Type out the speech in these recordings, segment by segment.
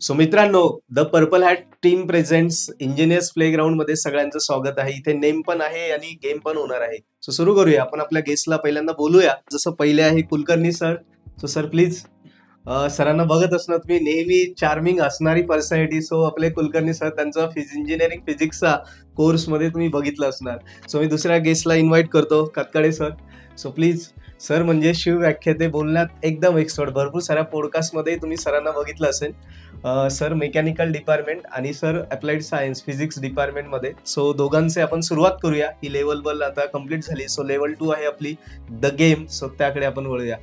So मित्रांनो, the purple hat team presents engineers playground मध्ये सगळ्यांचं स्वागत आहे. इथे नेम पण आहे आणि गेम पण होणार आहे. सो सुरू करूया. आपण आपल्या गेस्टला पहिल्यांदा बोलूया. जसं पहिले आहे Kulkarni sir. So sir please, सरांना बघत असणार तुम्ही, नेहमी चार्मिंग असणारी पर्सनॅलिटी. सो आपले कुलकर्णी सर, त्यांचा इंजिनिअरिंग फिजिक्सचा कोर्स मध्ये तुम्ही बघितलं असणार. सो मी दुसऱ्या गेस्टला इन्व्हाइट करतो, कातकाळे सर. सो प्लीज सर, म्हणजे शिवव्याख्याते बोलण्यात एकदम एक्सपर्ट. भरपूर साऱ्या पॉडकास्टमध्ये तुम्ही सरांना बघितलं असेल. सर मेकॅनिकल डिपार्टमेंट आणि सर अप्लाइड सायन्स फिजिक्स डिपार्टमेंटमध्ये. सो दोघांचे आपण सुरुवात करूया. ही लेवल 1 आता कम्प्लीट झाली. सो लेवल 2 आहे आपली द गेम. सो त्याकडे आपण वळूया.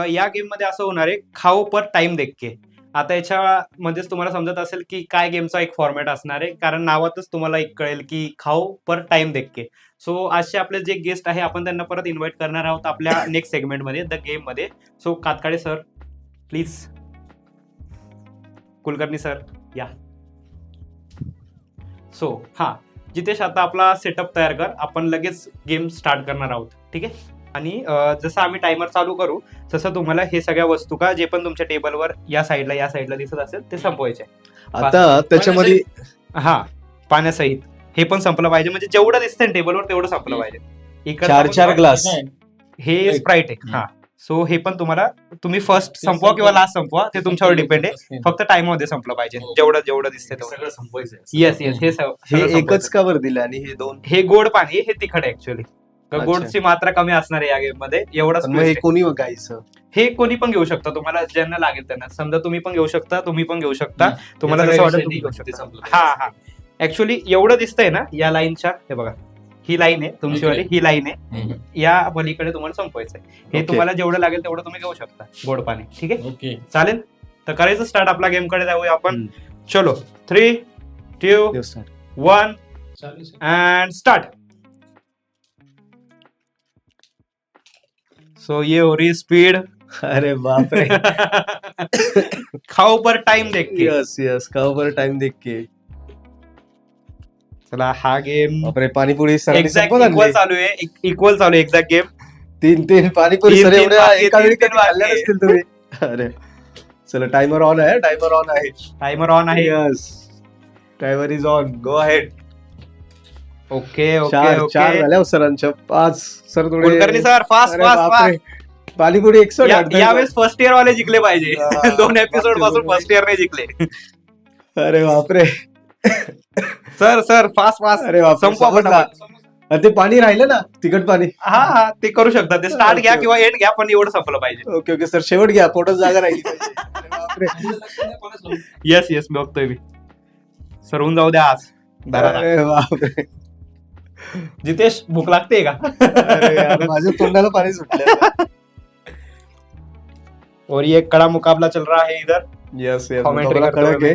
या गेम मध्ये असं होणार आहे, खाओ पर टाइम देख के. आता याच्यामध्येच तुम्हाला समजत असेल की काय गेमचा एक फॉर्मॅट असणार आहे, कारण नावातच तुम्हाला एक कळेल की खाओ पर टाइम देख के. सो आजचे आपले जे गेस्ट आहे आपण त्यांना परत इन्व्हाइट करणार आहोत आपल्या नेक्स्ट सेगमेंटमध्ये, द गेम मध्ये. So Katkale sir please, Kulkarni sir या. सो जितेश, आता आपला सेटअप तयार कर, आपण लगेच गेम स्टार्ट करणार आहोत, ठीक आहे? आणि जसं आम्ही टायमर चालू करू तसं तुम्हाला हे सगळ्या वस्तू का जे पण तुमच्या टेबलवर या साईडला दिसत असेल ते संपवायचे. आता त्याच्यामध्ये पाण्यासहित हे पण संपलं पाहिजे, म्हणजे जेवढं दिसतंय टेबलवर तेवढं संपलं पाहिजे. 4 ग्लास हे स्प्राईट आहे. सो हे पण तुम्ही फर्स्ट संपवा किंवा लास्ट संपवा, ते तुमच्यावर डिपेंड आहे. फक्त टाइम मध्ये संपलं पाहिजे, जेवढं दिसतंय तेवढं संपवायचं. येस हे एकच का बरं दिलं आणि हे 2? हे गोड पाणी, हे तिखट आहे ऍक्च्युअली. गोडची मात्रा कमी असणार आहे या गेम मध्ये, एवढंच. हे कोणी गायचं? हे कोणी पण घेऊ शकता, तुम्हाला ज्यांना लागेल त्यांना. समजा तुम्ही पण घेऊ शकता, तुम्ही पण घेऊ शकता, तुम्हाला जसं वाटेल तुम्ही घेऊ शकता. ऍक्च्युअली एवढं दिसतंय ना या लाईनच्या, हे बघा ही लाईन आहे तुमचीवाली, ही लाईन आहे. या पलीकडे तुम्हाला संपवायचं आहे. हे तुम्हाला जेवढं लागेल तेवढं तुम्ही घेऊ शकता गोड पाणी, ठीक आहे? चालेल, तर करायचं स्टार्ट. आपला गेम कडे जाऊया आपण. चलो, 3, 2, 1 अँड स्टार्ट. सो ये हो रही स्पीड. अरे बाप रे. खाओ पर टाइम देख के. यस, खाओ पर टाइम देख के. चला, हा गेम बापरे, पाणीपुरी एक्झॅक्ट इक्वल चालू आहे. एक्झॅक्ट गेम 3 पाणीपुरी सर एवढ्या एका वेळी तीन खाल्ल्या नसतील तुम्ही. अरे चला, टायमर ऑन आहे. टायमर ऑन आहे. Yes, timer is on. Go ahead. Okay 4 झाल्या सरांच्या. 5 सर थोडे. Kulkarni sir fast. पाणीपुरी 108. यावेळेस फर्स्ट इयर वाले जिंकले पाहिजे. 2 एपिसोड पासून फर्स्ट इयर नाही जिंकले. अरे बापरे. Sir fast. अरे संपवा. ते पाणी राहिलं ना, तिखट पाणी. ते करू शकता. ते स्टार्ट घ्या किंवा एंड घ्या, पण एवढं संपलं पाहिजे. ओके सर, शेवट घ्या, पोटात जागा राहिली. येस बघतोय मी. सर होऊन जाऊ द्या आज. अरे बापरे. जितेश, भूक लागते का? अरे यार, माझ्या तोंडाला पाणी सुटलं. और ये कड़ा मुकाबला चल रहा है इधर. यस, कमेंट्री कडक आहे.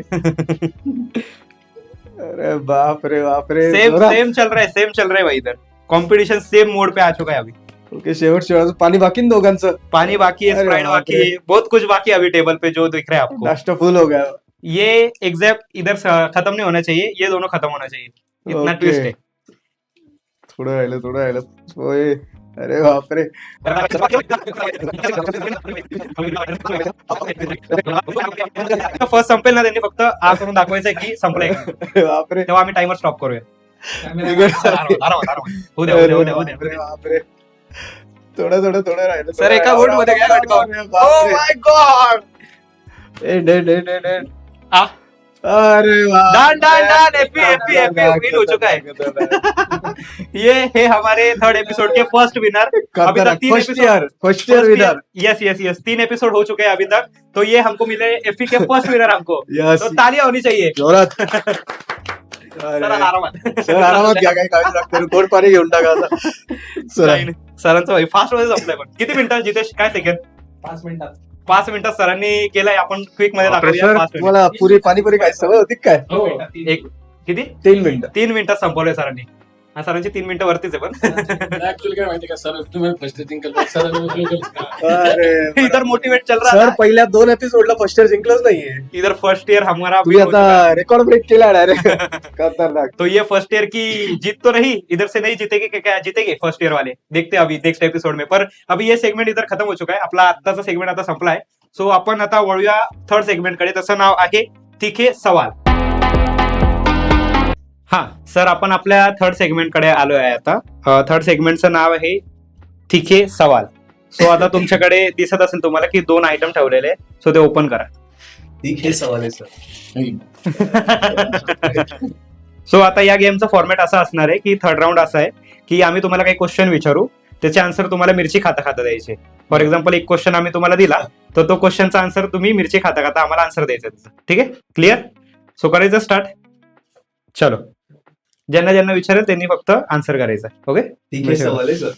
अरे बाप रे. सेम चल रहा है भाई. इधर कंपटीशन सेम मोड पे आ चुका है अभी. ओके, शेवट पाणी बाकी ना दोघांचं. पानी बाकी है, स्प्राइट बाकी है, बहुत कुछ बाकी है अभी टेबल पे जो दिख रहा है आपको. नाश्ता फुल हो गया. ये एग्जैक्ट इधर खत्म नहीं होना चाहिए, ये दोनों खत्म होना चाहिए. इतना Okay. ट्विस्ट है. थोडं राहिलं. ओए, अरे बापरे. फर्स्ट संपेल ना, त्यांनी फक्त आ करून दाखवायचंय की संपलंय, अरे बापरे. तेव्हा आम्ही टाइमर स्टॉप करूया. उद्या. बापरे. थोडं राहिलं. सर, एका वोट मध्ये काय अटकावून? Oh my God! एंड. आ? अरे डन. एफी विन हो चुका है. ये हमारे 3rd एपिसोड के फर्स्ट विनर. अभी तक 3 first year winner. Yes 3 episode हो चुके हैं अभी तक. तो ये हमको मिले एफी के फर्स्ट विनर हमको. यस, तो तालियां होनी चाहिए. जोरात. सर आरामात. सर आरामात घ्या, काही काळजी लागते. गोड पाणी घेऊन टाका आता. सरांचं भाई फास्ट मध्ये संपलंय. पण किती मिनिटं जितेश, काय सेकंड? 5 मिनिटात सरांनी केलंय. आपण क्विक मध्ये दाखवूया. 5 मिनिट. तुम्हाला पुरी पाणीपुरी काय सवय होती काय? किती? 3 मिनिटं. 3 मिनिटात संपवलंय सरांनी. हा सरांची 3 मिनिटं वरतीच आहे पण ऍक्च्युअली काय माहिती का सर, तुम्ही फर्स्ट जिंकल सर इधर मोटिवेट चल रहा सर था. पहिल्या 2 एपिसोडला फर्स्ट इयर जिंकलंच नाहीये. इधर फर्स्ट ईयर हमारा तुम्ही भी हो चुका आता है. रेकॉर्ड ब्रेक केला डायरेक्ट. खतरनाक. तो ये फर्स्ट ईयर की जीत तो नहीं, इधर से नहीं जीतेगे क्या जीतेंगे फर्स्ट ईयर वाले, देखते हैं अभी नेक्स्ट एपिसोड में. पर अभी ये सेगमेंट इधर खत्म हो चुका आहे. आपला आत्ताचा सेगमेंट आता संपलाय. सो आपण आता वळूया थर्ड सेगमेंट कडे. तसं नाव आहे तिखे सवाल. हा सर, आपण आपल्या थर्ड सेगमेंट कडे आलो आहे आता. थर्ड सेगमेंटचं नाव आहे तिखे सवाल. सो आता तुमच्याकडे दिसत असेल तुम्हाला की 2 आयटम ठेवलेले, सो ते ओपन करा. ठीक आहे सवाल आहे सर. सो आता या गेमचा फॉर्मॅट असा असणार आहे की थर्ड राऊंड असा आहे की आम्ही तुम्हाला काही क्वेश्चन विचारू, त्याचे आन्सर तुम्हाला मिरची खाता खाता द्यायचे. फॉर एक्झाम्पल एक क्वेश्चन आम्ही तुम्हाला दिला, तर तो क्वेश्चनचा आन्सर तुम्ही मिरची खाता खाता आम्हाला आन्सर द्यायचं त्याचं. ठीक आहे, क्लिअर? सो करायचं स्टार्ट. चलो, ज्यांना ज्यांना विचारेल त्यांनी फक्त आन्सर करायचं. ओके, ठीक आहे सवाल आहे सर.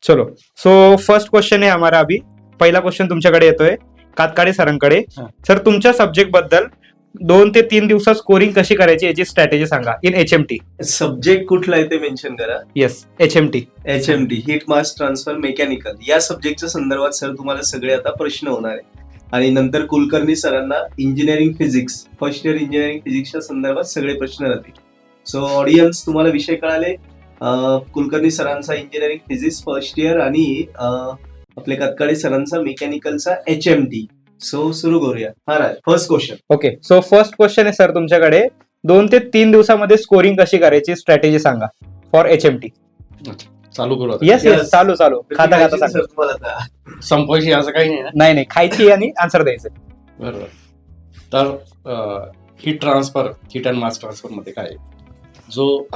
चलो. सो फर्स्ट क्वेश्चन आहे हमारा अभी. पहिला क्वेश्चन तुमच्याकडे येतोय कातकाडे सरांकडे. सर, तुमच्या सब्जेक्ट बद्दल 2 ते 3 दिवसात स्कोरिंग कशी करायची याची स्ट्रॅटेजी सांगा इन HMT. सब्जेक्ट कुठला आहे ते मेन्शन करा. Yes, HMT. HMT, हीट मास ट्रान्सफर मेकॅनिकल, या सब्जेक्टच्या संदर्भात सर तुम्हाला सगळे आता प्रश्न होणार आहे. आणि नंतर कुलकर्णी सरांना engineering physics, first year engineering फिजिक्सच्या संदर्भात सगळे प्रश्न राहतील. सो ऑडियन्स, तुम्हाला विषय कळाले. कुलकर्णी सरांचा इंजिनिअरिंग फिजिक्स फर्स्ट इयर आणि आपले कातकाडे सरांचा मेकॅनिकलचा HMT. सो सुरू करूया. हा Raj, first question. Okay, so first question आहे सर तुमच्याकडे 2 ते 3 दिवसामध्ये स्कोरिंग कशी करायची स्ट्रॅटेजी सांगा फॉर HMT. चालू करू आता. येस येस, चालू चालू, खाता खाता सर सांगा. तुम्हाला आता. संपवायची असं काही नाही ना. नाही नाही, खायची आणि आन्सर द्यायचं. बरोबर. तर हीट अँड मास ट्रान्सफर मध्ये काय आहे? जो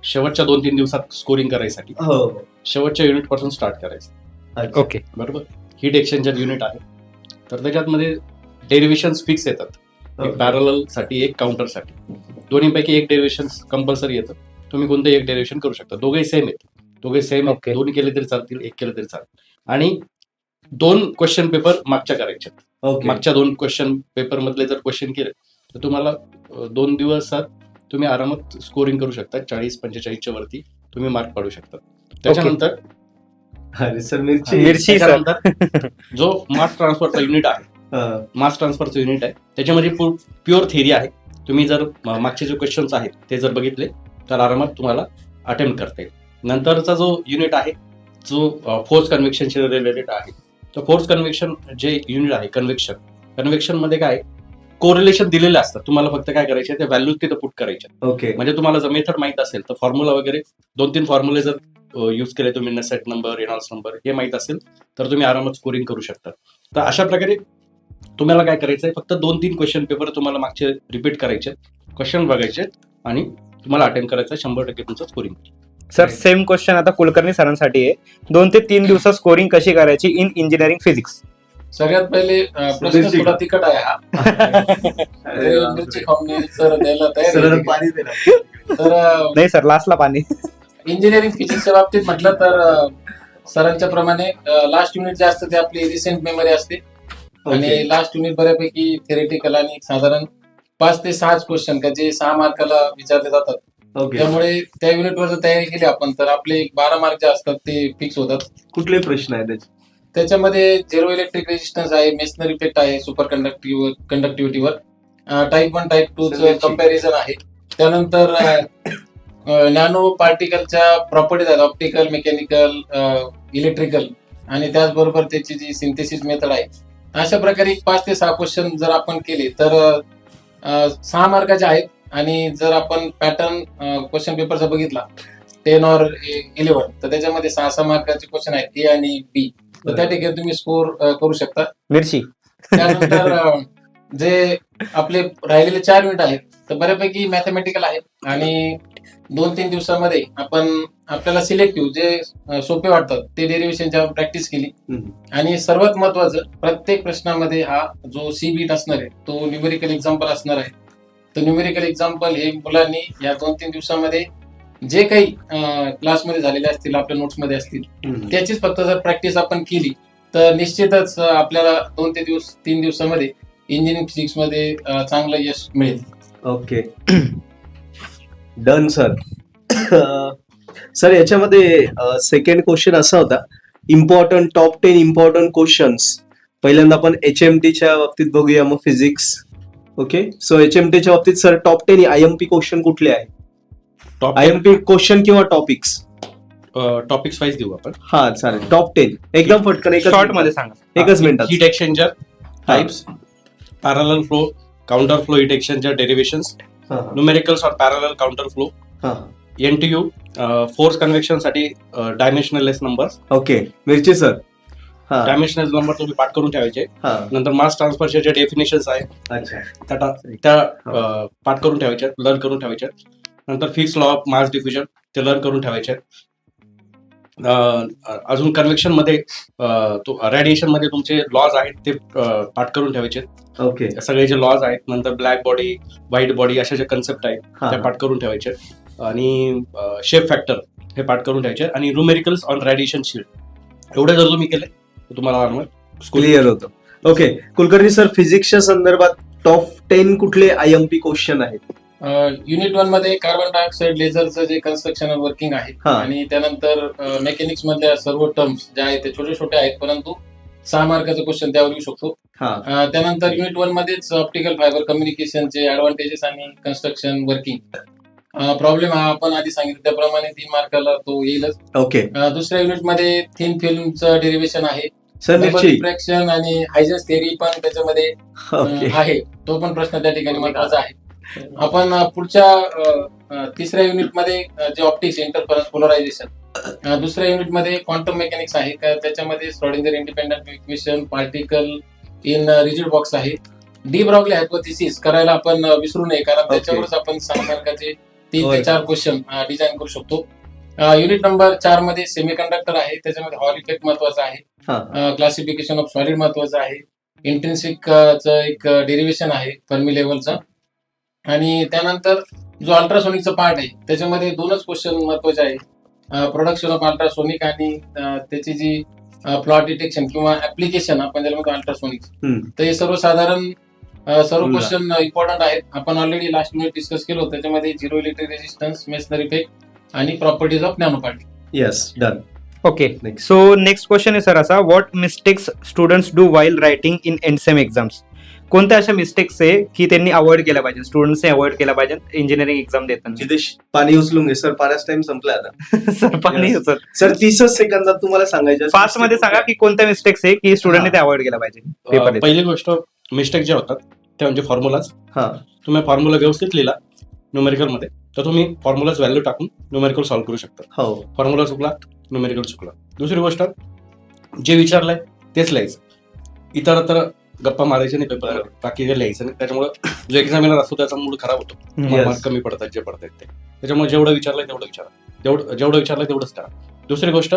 शेवटच्या 2-3 दिवसात स्कोरिंग करायसाठी हो. शेवटच्या युनिट पासून स्टार्ट करायचं. ओके, बरोबर. हीट एक्सचेंजर युनिट आहे, तर त्याच्यामध्ये डेरिव्हेशन फिक्स येतात. एक पॅरलल साठी, एक काउंटर साठी. दोन्हीपैकी एक डेरिव्हेशन कंपल्सरी येतं. तुम्ही कोणतं एक डेरिव्हेशन करू शकता. दोघे सेम आहेत. Okay. दोन केले तरी चालतील, एक केलं तरी चालेल. आणि 2 क्वेश्चन पेपर मागच्या करायचे. ओके. मागच्या 2 क्वेश्चन पेपर मधले जर क्वेश्चन केले तर तुम्हाला 2 दिवसात तुम्ही आरामात स्कोरिंग करू शकता. 40-45च्या वरती तुम्ही मार्क पाडू शकता. त्याच्यानंतर अरे सर, मिरची. मिरची सर. त्याच्यानंतर जो मास ट्रान्सफरचा युनिट आहे, त्याच्यामध्ये प्युअर थिअरी आहे. तुम्ही जर मागचे जे क्वेश्चन्स आहेत ते जर बघितले तर आरामात तुम्हाला अटेम्प्ट करता येईल. नंतरचा जो युनिट आहे, जो फोर्स कन्व्हेक्शनशी रिलेटेड आहे, तर फोर्स कन्व्हेक्शन जे युनिट आहे, कन्व्हेक्शन मध्ये काय कोरिलेशन दिलेले असतात. तुम्हाला फक्त काय करायचे, त्या व्हॅल्यूज तिथे पुट करायचे. ओके. म्हणजे तुम्हाला जर मेथड माहित असेल तर फॉर्म्युला वगैरे 2-3 फॉर्म्युले जर यूज केले तुम्ही, नसेट नंबर, रेनॉल्ड्स नंबर हे माहित असेल तर तुम्ही आरामात स्कोरिंग करू शकता. तर अशा प्रकारे तुम्हाला काय करायचंय, फक्त 2-3 क्वेश्चन पेपर तुम्हाला मागचे रिपीट करायचे, क्वेश्चन बघायचे आणि तुम्हाला अटेम्प्ट करायचं. 100% तुमचं स्कोरिंग. सर, सेम क्वेश्चन आता कुलकर्णी सरांसाठी आहे. 2 ते 3 दिवसात स्कोरिंग कशी करायची इन इंजिनिअरिंग फिजिक्स. सगळ्यात पहिले प्रश्न थोडा तिखट आहे हा. मिरची खाऊन मी उत्तर द्यायला तयार सर आहे. पाणी दे ना. तर नाही सर, लास्टला पाणी. इंजिनिअरिंग फिजिक्सच्या बाबतीत म्हटलं तर सरांच्या प्रमाणे लास्ट युनिट जे असतं ते आपली रिसेंट मेमरी असते. आणि लास्ट युनिट बऱ्यापैकी थेरेटिकल आणि एक साधारण 5 ते 6 क्वेश्चन का जे 6 मार्काला विचारले जातात. ओके. त्यामुळे त्या युनिटवर जर तयारी केली आपण तर आपले 12 मार्क जे असतात ते फिक्स होतात. कुठले प्रश्न आहेत त्याचे? त्याच्यामध्ये झिरो इलेक्ट्रिक रेजिस्टन्स आहे, मेसनरी इफेक्ट आहे, सुपर कंडक्टिव्हिटीवर, टाईप 1 टाईप 2 कम्पॅरिझन आहे. त्यानंतर नॅनो पार्टिकलच्या प्रॉपर्टीज आहेत, ऑप्टिकल, मेकॅनिकल, इलेक्ट्रिकल, आणि त्याचबरोबर त्याची जी सिंथेसिस मेथड आहे. अशा प्रकारे 5 ते 6 क्वेश्चन जर आपण केले तर 6 मार्काचे आहेत. आणि जर आपण पॅटर्न क्वेश्चन पेपरचा बघितला 10 और 11 तर त्याच्यामध्ये 6 मार्काचे क्वेश्चन आहेत, ए आणि बी. तर त्या ठिकाणी तुम्ही स्कोर करू शकता. मिरची. त्यानंतर जे आपले राहिलेले 4 युनिट आहेत तर बऱ्यापैकी मॅथमॅटिकल आहेत. आणि 2-3 दिवसामध्ये आपण आपल्याला सिलेक्टिव्ह जे सोपे वाटतात ते डेरिव्हेशनच्या प्रॅक्टिस केली. आणि सर्वात महत्वाचं, प्रत्येक प्रश्नामध्ये हा जो सी बीट असणार आहे तो न्यूमेरिकल एक्झाम्पल असणार आहे. तर न्यूमेरिकल एक्झाम्पल हे मुलांनी या 2-3 दिवसामध्ये जे काही क्लासमध्ये झालेले असतील, आपल्या नोट्समध्ये असतील, त्याचीच फक्त जर प्रॅक्टिस आपण केली तर निश्चितच आपल्याला 2 ते 3 दिवसामध्ये इंजिनिअरिंग फिजिक्स मध्ये चांगलं यश मिळेल. ओके. Done sir. सर याच्यामध्ये सेकंड क्वेश्चन असा होता, इम्पॉर्टंट टॉप 10 इम्पॉर्टंट क्वेश्चन्स. पहिल्यांदा आपण HMTच्या बाबतीत बघूया, मग फिजिक्स. ओके, सो HMTच्या बाबतीत सर टॉप 10 IMP क्वेश्चन कुठले आहे? टॉप IMP क्वेश्चन किंवा टॉपिक्स? टॉपिक्स वाईज देऊ आपण. हा चालेल, टॉप 10 एकदम पटकन शॉर्ट मध्ये सांगा. एकच मिनिटात. Heat exchanger types, parallel flow, counter flow heat exchanger derivations, numericals on parallel counter flow, NTU force convection साठी dimensionless numbers. Okay, Mirchi sir. Dimensional number तुम्ही पाठ करून ठेवायचे. हा, नंतर मास ट्रान्सफरचे जे डेफिनेशन्स आहेत अच्छा, त्या पाठ करून ठेवायच्या, लर्न करून ठेवायच्या. नंतर fix law of mass diffusion ते लर्न करून ठेवायचे. अजून कन्व्हेक्शन मध्ये रेडिएशन मध्ये तुमचे लॉज आहेत ते पाठ करून ठेवायचे. ओके, सगळे जे लॉज आहेत. नंतर ब्लॅक बॉडी, व्हाईट बॉडी अशा जे कन्सेप्ट आहेत त्या पाठ करून ठेवायचे. आणि शेप फॅक्टर हे पाठ करून ठेवायचे. आणि न्यूमेरिकल्स ऑन रेडिएशन शील्ड एवढे जर तुम्ही केले तर तुम्हाला क्लिअर होतं. ओके, कुलकर्णी सर, फिजिक्सच्या संदर्भात टॉप 10 कुठले IMP क्वेश्चन आहेत? युनिट 1 मध्ये कार्बन डायऑक्साईड लेझरचं जे कन्स्ट्रक्शन वर्किंग आहे, आणि त्यानंतर मेकॅनिक्स मधल्या सर्व टर्म्स जे आहेत ते छोटे छोटे आहेत, परंतु 6 मार्काचा क्वेश्चन त्यावर येऊ शकतो. त्यानंतर युनिट 1 मध्येच ऑप्टिकल फायबर कम्युनिकेशनचे ऍडव्हान्टेजेस आणि कन्स्ट्रक्शन वर्किंग प्रॉब्लेम हा आपण आधी सांगितलं त्याप्रमाणे 3 मार्काला तो येईलच. ओके, दुसऱ्या युनिट मध्ये थिन फिल्मचं डेरिव्हेशन आहे, सर मिरची. रिफ्रॅक्शन आणि हायजेन्स थिअरी पण त्याच्यामध्ये ओके, आहे, तो पण प्रश्न त्या ठिकाणी महत्वाचा आहे. आपण पुढच्या तिसऱ्या युनिट मध्ये जे ऑप्टिक्स इंटरफरन्स पोलरायझेशन, दुसऱ्या युनिट मध्ये क्वांटम मेकॅनिक्स आहे का, त्याच्यामध्ये Schrodinger independent equation, particle in rigid box आहे. डी ब्रॉग्ली हायपोथेसिस करायला आपण विसरू नये, कारण त्याच्यावरच आपण 6 मार्काचे 3 ते 4 क्वेश्चन डिझाईन करू शकतो. युनिट नंबर 4 मध्ये सेमीकंडक्टर आहे, त्याच्यामध्ये हॉल इफेक्ट महत्वाचा आहे, क्लासिफिकेशन ऑफ सॉलिड महत्वाचं आहे, इंट्रिन्सिक एक डेरिव्हेशन आहे फर्मी लेवलचा. आणि त्यानंतर जो अल्ट्रासोनिकचा पार्ट आहे त्याच्यामध्ये 2च क्वेश्चन महत्वाचे आहे, प्रोडक्शन ऑफ अल्ट्रासोनिक आणि त्याची जी प्लॉट डिटेक्शन किंवा ऍप्लिकेशन आपण ज्याला म्हणतो अल्ट्रासोनिक. तर हे सर्वसाधारण सर्व क्वेश्चन इम्पॉर्टंट आहेत. आपण ऑलरेडी लास्ट मिनिट डिस्कस केलो, त्याच्यामध्ये zero electric resistance, Meissner effect आणि properties of nano particle. Yes, done. Okay, so next question आहे सर असा, what mistakes students do while writing in endsem exams? कोणत्या अशा mistakes आहे की त्यांनी अवॉइड केल्या पाहिजे, स्टुडंट्सने अवॉइड केल्या पाहिजे इंजिनिअरिंग एक्झाम देताना? जितेश, पाणी उचलून घे सर, पाण्याचा टाइम संपला आता. सर पाणी सर 30 सेकंदात तुम्हाला सांगायचं, फास्ट मध्ये सांगा की कोणत्या मिस्टेक्स आहे की स्टुडंटने ते अवॉइड केल्या पाहिजे पेपर. पहिली गोष्ट, मिस्टेक ज्या होतात त्या म्हणजे फॉर्म्युलाज. तुम्ही फॉर्म्युला व्यवस्थित लिहिला न्यूमेरिकल मध्ये तर तुम्ही फॉर्म्युलाज व्हॅल्यू टाकून न्यूमेरिकल सॉल्व्ह करू शकता. हो, फॉर्म्युला चुकला, न्यूमेरिकल चुकला. दुसरी गोष्ट, जे विचारलंय तेच लिहायचं, इतर गप्पा मारायचे नाही पेपर, बाकी काही लिहायचं नाही. त्याच्यामुळे जो एक्झामिनर असतो त्याचा मूड खराब होतो, मार्क कमी पडतात जे पडतात ते. त्याच्यामुळे जेवढं विचारलंय तेवढं विचारा, जेवढं विचारलंय तेवढंच करा. दुसरी गोष्ट,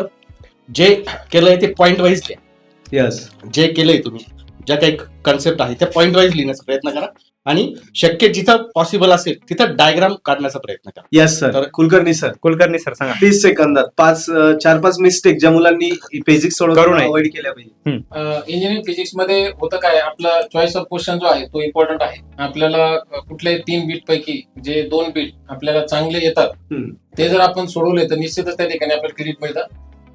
जे केलंय ते पॉईंट वाईज लिहा. यस, जे केलंय तुम्ही, ज्या काही कन्सेप्ट आहे त्या पॉईंट वाईज लिहिण्याचा प्रयत्न करा आणि शक्य जिथं पॉसिबल असेल तिथं डायग्राम काढण्याचा प्रयत्न करा. Yes sir. कुलकर्णी सर सांगा 30 सेकंदात 4-5 मिस्टेक ज्या मुलांनी फिजिक्स सोडवून अवॉइड केल्या पाहिजे. इंजिनिअरिंग फिजिक्स मध्ये होतं काय, आपला चॉईस ऑफ क्वेश्चन जो आहे तो इम्पॉर्टंट आहे. आपल्याला कुठल्याही 3 बीट पैकी जे 2 बीट आपल्याला चांगले येतात ते जर आपण सोडवले तर निश्चितच त्या ठिकाणी आपल्याला क्रेडिट मिळतं.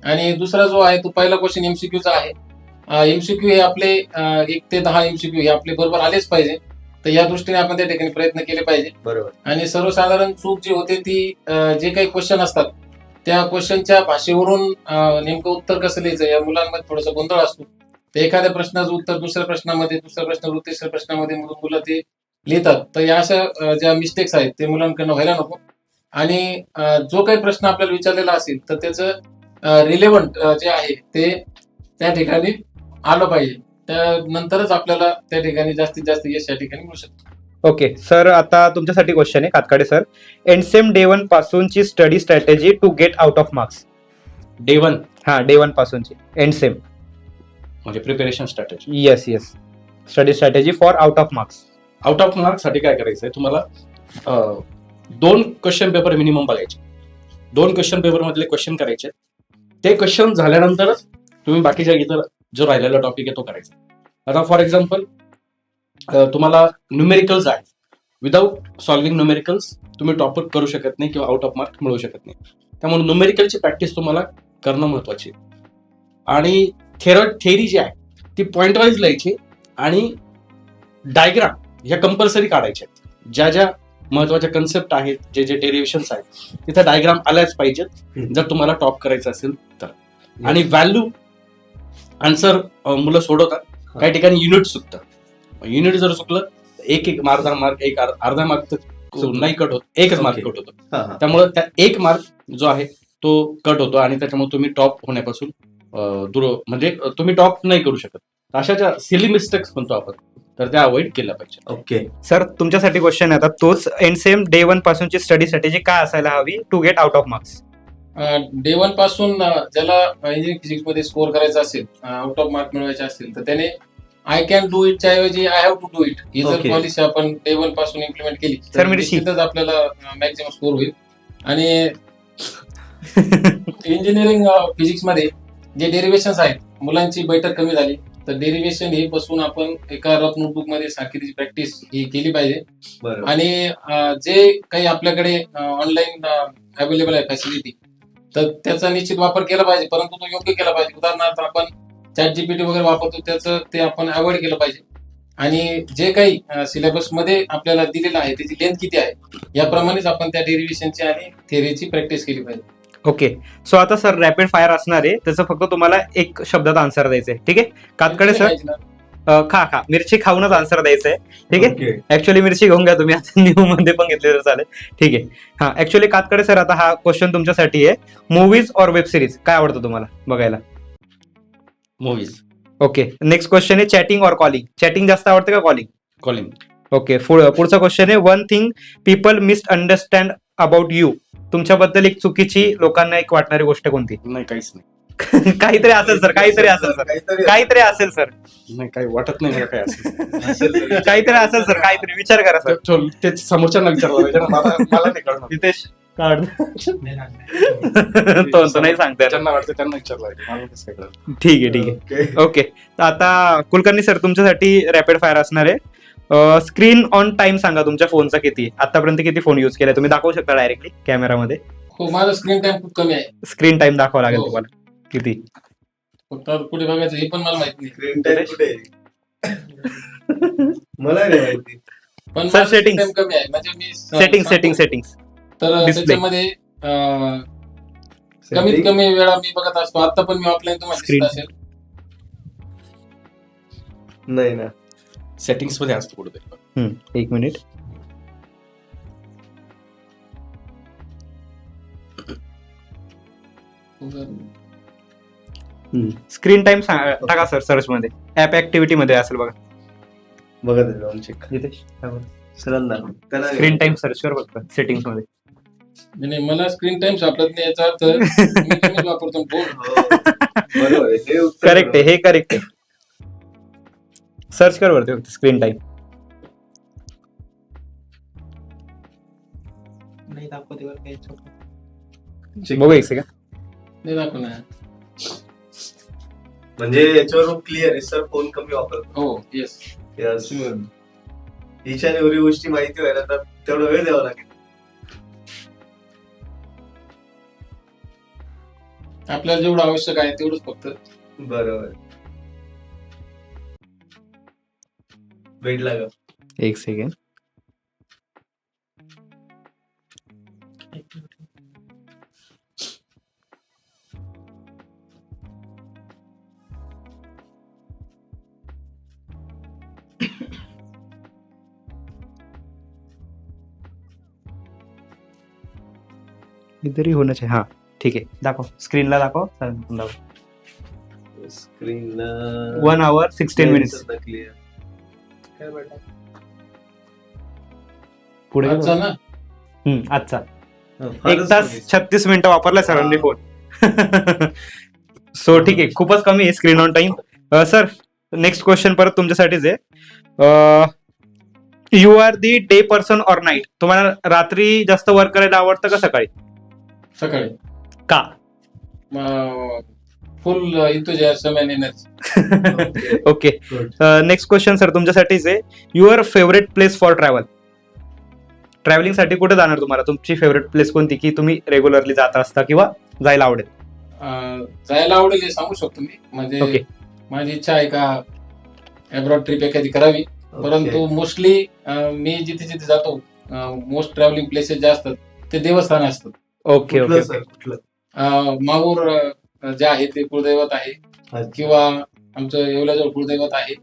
आणि दुसरा जो आहे तो पहिला क्वेश्चन MCQचा आहे. MCQ हे आपले 1 ते 10 MCQ हे आपले बरोबर आलेच पाहिजे. तर या दृष्टीने आपण त्या ठिकाणी प्रयत्न केले पाहिजे. बरोबर. आणि सर्वसाधारण चूक जी होते ती जे काही क्वेश्चन असतात त्या क्वेश्चनच्या भाषेवरून नेमकं उत्तर कसं लिहायचं या मुलांमध्ये थोडासा गोंधळ असतो. तर एखाद्या प्रश्नाचं उत्तर दुसऱ्या प्रश्नामध्ये, दुसऱ्या प्रश्नाचं तिसऱ्या प्रश्नामध्ये मुलं ते लिहितात. तर या अशा ज्या मिस्टेक्स आहेत ते मुलांकडनं व्हायला नको. आणि जो काही प्रश्न आपल्याला विचारलेला असेल तर त्याचं रिलेव्हंट जे आहे ते त्या ठिकाणी आलं पाहिजे. त्यानंतरच आपल्याला त्या ठिकाणी जास्तीत जास्त यश या ठिकाणी मिळू शकतं. ओके सर, आता तुमच्यासाठी क्वेश्चन आहे कातकाडे सर, एंडसेम डे 1 पासूनची study strategy to get out of marks. Day 1? हा, डे 1 पासूनची एंडसेम म्हणजे preparation strategy. Yes, study strategy for out of marks. Out of marks साठी काय करायचंय तुम्हाला, 2 क्वेश्चन पेपर मिनिमम बघायचे. 2 क्वेश्चन पेपर मधले क्वेश्चन करायचे. ते क्वेश्चन झाल्यानंतरच तुम्ही बाकीच्या इतर जो राहिलेला टॉपिक आहे तो करायचा. आता फॉर एक्झाम्पल तुम्हाला न्यूमेरिकल्स आहे, विदाउट सॉल्व्हिंग न्यूमेरिकल्स तुम्ही टॉपअप करू शकत नाही किंवा आउट ऑफ मार्क मिळवू शकत नाही. त्यामुळे न्यूमेरिकलची प्रॅक्टिस तुम्हाला करणं महत्वाची. आणि थेरी जी आहे ती पॉइंट वाईज लिहायची आणि डायग्राम ह्या कंपल्सरी काढायच्या. ज्या ज्या महत्वाच्या कन्सेप्ट आहेत, जे जे डेरिव्हेशन्स आहेत, तिथे डायग्राम आल्याच पाहिजेत जर तुम्हाला टॉप करायचं असेल तर. आणि व्हॅल्यू आन्सर मुलं सोडवतात, काही ठिकाणी युनिट चुकतं. युनिट जर चुकलं एक मार्क अर्धा मार्क तर नाही कट होत, एकच मार्क कट होतो. त्यामुळे त्या एक मार्क जो आहे तो कट होतो आणि त्याच्यामुळे तुम्ही टॉप होण्यापासून म्हणजे तुम्ही टॉप नाही करू शकत. अशा ज्या सिली मिस्टेक्स म्हणतो आपण, तर त्या अवॉइड केल्या पाहिजे. ओके सर तुमच्यासाठी क्वेश्चन आहे आता तोच एंड सेम डे 1 पासूनची स्टडी स्ट्रॅटेजी काय असायला हवी to get out of marks? Day 1 पासून ज्याला इंजिनिअरिंग फिजिक्स मध्ये स्कोअर करायचा असेल, आउट ऑफ मार्क मिळवायचे असतील, तर त्याने आय कॅन डू इट च्या ऐवजी I have to do it ही जर Okay. पॉलिसी आपण डे 1 पासून इम्प्लिमेंट केली Sir, तर मी निश्चितच आपल्याला मॅक्झिमम स्कोअर होईल. आणि इंजिनिअरिंग फिजिक्स मध्ये जे डेरिव्हेशन्स आहेत, मुलांची बैठक कमी झाली, तर डेरिव्हेशन हे बसून आपण एका रफ नोटबुक मध्ये सारखी प्रॅक्टिस ही केली पाहिजे. बरोबर. आणि जे काही आपल्याकडे ऑनलाईन अवेलेबल आहे फॅसिलिटी, तर त्याचा निश्चित वापर केला पाहिजे, परंतु तो योग्य केला पाहिजे. उदाहरणार्थ आपण ChatGPT वगैरे वापरतो, त्याचं ते आपण अवॉइड केलं पाहिजे. आणि जे काही सिलेबस मध्ये आपल्याला दिलेलं आहे त्याची लेंथ किती आहे याप्रमाणेच आपण त्या डेरिव्हेशनची आणि थेअरीची प्रॅक्टिस केली पाहिजे. ओके, सो आता सर रॅपिड फायर असणार आहे, त्याचं फक्त तुम्हाला एक शब्दात आन्सर द्यायचंय. ठीक आहे, कातकडे सर खा मिरची खाऊनच आन्सर द्यायचंय. ठीक आहे, ऍक्च्युअली मिरची घेऊन घ्या तुम्ही, आता न्यू मध्ये पण घेतले तर चालेल. ठीक आहे, हा ऍक्च्युअली कातकडे सर आता हा क्वेश्चन तुमच्यासाठी आहे. मूवीज और वेब सिरीज काय आवडतं तुम्हाला बघायला? मूवीज. ओके, नेक्स्ट क्वेश्चन आहे चॅटिंग और कॉलिंग. चॅटिंग जास्त आवडते का कॉलिंग? कॉलिंग. ओके, पुढचा क्वेश्चन आहे one thing people misunderstand about you. तुमच्याबद्दल एक चुकीची लोकांना एक वाटणारी गोष्ट कोणती? नाही, काहीच नाही. काहीतरी असेल सर, काहीतरी असेल सर, नाही, काही वाटत नाही मला काय असेल. काहीतरी असेल सर, काहीतरी विचार करा सर. ते समोरच्यांना विचारलं पाहिजे ना, मला नाही कळणार. नितेश काढ. तो नाही सांगता. ज्यांना वाटतं त्यांना विचारलं पाहिजे, मला कसं काय कळणार. ठीक आहे. ओके, आता कुलकर्णी सर तुमच्यासाठी रॅपिड फायर असणार आहे. स्क्रीन ऑन टाइम सांगा तुमच्या फोनचा किती, आतापर्यंत किती फोन युज केलाय तुम्ही, दाखवू शकता डायरेक्टली कॅमेरामध्ये. हो, माझा स्क्रीन टाइम खूप कमी आहे. स्क्रीन टाइम दाखवा लागेल हो. तुम्हाला किती. फक्त पुढे बघायचं हे पण मला माहित नाही, स्क्रीन टाइम कुठे आहे? मला नाही माहिती. पण Sir, माझा screen settings. time कमी आहे. म्हणजे मी सेटिंग तर display. त्याच्यामध्ये कमीत कमी वेळा मी बघत असतो. आता पण मी ऑफलाईन तुम्हाला Screen. दिसत असेल. नाही ना. सेटिंग्स मध्ये असतो कुठेतरी. एक मिनिट. स्क्रीन टाइम टाका सर सर्च मध्ये, ऍप ऍक्टिव्हिटी मध्ये असेल बघा. बघत आहे, जाऊन चेक. सरांना त्याला स्क्रीन टाइम सर्च कर बघा सेटिंग्स मध्ये. म्हणजे मला स्क्रीन टाइम सापडत नाही, याचा अर्थ मी कमीच वापरतो फोन. हो, बरोबर आहे. हे उत्तर करेक्ट आहे, हे करेक्ट आहे. सर्च कर वरती स्क्रीन टाइम. नाही दाखवते बरं काही छोटं. check. बघू एक सेकंड. नाही दाखवणार. म्हणजे याच्यावर क्लिअर आहे सर, फोन कमी वापरतो. हो, येस. ईच आणि एवढी गोष्टी माहिती व्हायला तर तेवढा वेळ द्यावा लागेल. आपल्याला जेवढं आवश्यक आहे तेवढंच फक्त. बरोबर. भेटला का? एक सेकंड. इधर ही होना चाहिए. हाँ ठीक है, दाखव स्क्रीनला दाखव. स्क्रीनला 1 hour 16 minutes. क्लिअर. काय बेटा? पुढे गेलो. आजचा ना आजचा 1 तास 36 मिनिटं वापरलाय सरांनी फोन. सो ठीक आहे, खूपच कमी आहे screen on time. Sir next question परत तुमच्यासाठीच आहे. You are the day person or night. तुम्हाला रात्री जास्त वर्क करायला आवडतं का सकाळी? सकाळी. का? Full enthusiasm and energy. Travelling साठी कुठे जाणार तुम्हाला? तुमची फेवरेट प्लेस कोणती की तुम्ही रेग्युलरली जात असता किंवा जायला आवडेल? जायला आवडेल हे सांगू शकतो मी. म्हणजे ओके. माझी इच्छा आहे का अब्रॉड ट्रिप एखादी करावी. परंतु मोस्टली मी जिथे जिथे जातो मोस्ट ट्रॅव्हलिंग प्लेसेस जे असतात ते देवस्थान असतात. ओके ओके सर कुठलं? माहूर जे आहे ते कुलदैवत आहे किंवा आमचं येवल्याजवळ कुलदैवत आहे.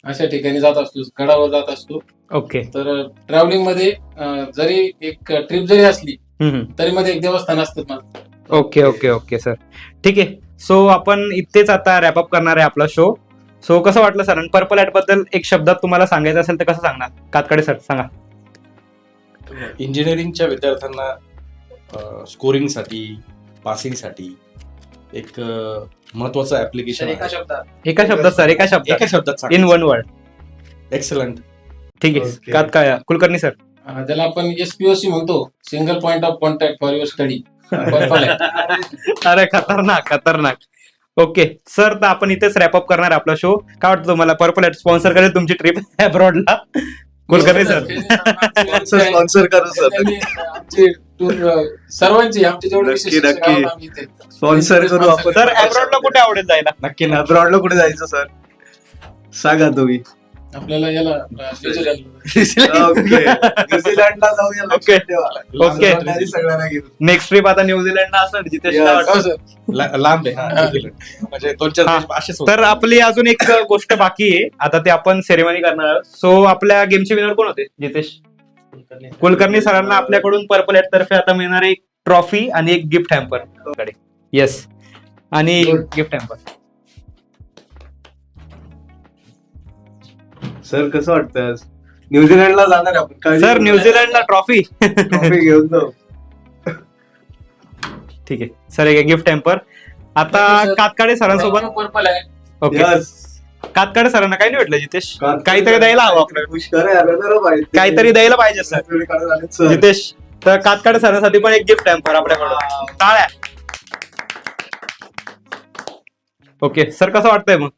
अशा ठिकाणी जात असतो, गडावर जात असतो. ओके. तर ट्रॅव्हलिंग मध्ये जरी एक ट्रिप जरी असली तरी मध्ये एक देवस्थान असतात माझं. ओके ओके ओके सर, ठीक आहे. सो आपण इथेच आता रॅपअप करणार आहे आपला शो. सो कसं वाटलं सर? आणि पर्पल ॲट बद्दल एक शब्दात तुम्हाला सांगायचं असेल तर कसं सांगणार? कातकडे सर सांगा. इंजिनिअरिंगच्या विद्यार्थ्यांना स्कोरिंगसाठी, पासिंगसाठी एक महत्वाचं ऍप्लिकेशन एका शब्दात सर, एका एका शब्दात, शब्दात इन वन वर्ड. एक्सलंट. ठीक आहे. Okay. काय कुलकर्णी सर? ज्याला आपण SPOC म्हणतो, single point of contact for your study. Purple आहे. अरे खतरनाक खतरनाक. ओके सर, तर आपण इथेच रॅपअप करणार आहे आपला शो. काय वाटतं तुम्हाला? पर्पल ॲट स्पॉन्सर करेल तुमची ट्रिप अब्रॉडला? कुलकर्णी सर स्पॉन्सर करू सर. आमची टूर सर्वांची, आमचे जेवढे नक्की, विशेष शिक्षक नक्की. आहोत आम्ही इथे. स्पॉन्सर करू आपण. सर अब्रॉडला कुठे आवडेल जायला? नक्की ना. अब्रॉडला कुठे जायचं सर? सांगा तुम्ही. आपल्याला याला न्यूझीलंड. ओके. न्यूझीलंडला जाऊया. ओके. लक्षात ठेवा. ओके. लहान सगळ्यांना घेऊन. नेक्स्ट ट्रिप आता न्यूझीलंडला असणार जिथे Yes. हो सर. लांब आहे हा, म्हणजे 2-4 हा. देश असेच तर आपली अजून एक गोष्ट बाकी आहे. आता ते आपण सेरेमनी करणार आहोत. सो आपल्या गेमचे विनर कोण होते? जितेश कुलकर्णी सरांना आपल्याकडून पर्पल ॲट तर्फे आता मिळणार एक ट्रॉफी आणि एक गिफ्ट हॅम्पर. येस, आणि गिफ्ट हॅम्पर. सर कसं वाटतं? आज न्यूझीलंडला जाणार आहे आपण. काळजी सर करू नका. न्यूझीलंडला ट्रॉफी. ट्रॉफी घेऊन जाऊ. ठीक आहे सर, एक गिफ्ट हॅम्पर. आता कातकाडे सरांसोबत. पर्पल आहे. ओके. Yes. कातकाडे सरांना काही नाही भेटलं जितेश? कातकाडे काहीतरी द्यायला हवं आपल्याला. पुष्कर आहे, आलं पाहिजे. काहीतरी द्यायला पाहिजे सर. आपल्याकडे काढून आलेत सर. जितेश, तर कातकाडे सरांसाठी पण एक गिफ्ट हॅम्पर आपल्याकडून. टाळ्या. ओके सर, कसं वाटतंय मग?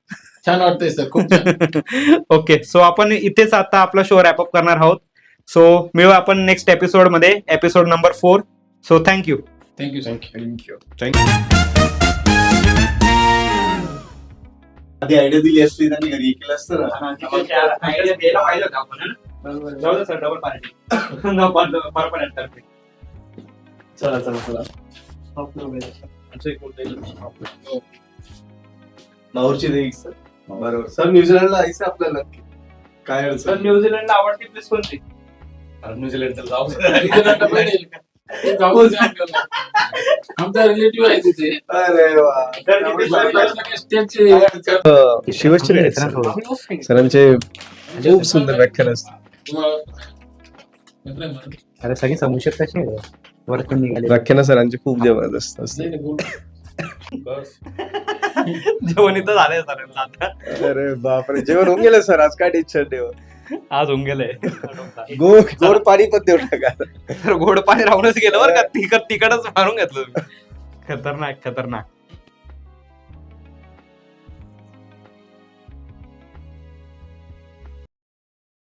छान वाटतंय सर, खूप छान. ओके, सो आपण इथेच आता आपला शो रॅपअप करणार आहोत. सो मिळू आपण नेक्स्ट एपिसोड मध्ये, episode number 4. So thank you. Thank you sir. Thank you. Thank you. आधी आयडिया दिली असती त्यांनी घरी केलं असतं ना. चला चला चला. माहूरची देवी सर. बरोबर सर, न्यूझीलंडला जायचं आपल्याला नक्की. काय अडचण? न्यूझीलंडला आवडती प्लेस कोणती? न्यूझीलंडला जाऊ. जाऊ दे आपल्याला. आमचा रिलेटिव्ह आहे तिथे. अरे वा. स्टेटचे शिवश्री सरांचे खूप सुंदर व्याख्यान असतात. अरे सगळी समोसे कसे वरतून निघाले. व्याख्यान सरांचे खूप जबरदस्त असतात. जेवण इथं झालंय सरांचं आता. अरे बापरे, जेवण होऊन गेलं सर. आज काय टेन्शन ठेव. आज होऊन गेलंय. गोड पाणी पण देऊ टाका. तर गोड पाणी राहूनच गेलं बरं का. तिकडच मारून घेतलं. खतरनाक खतरनाक.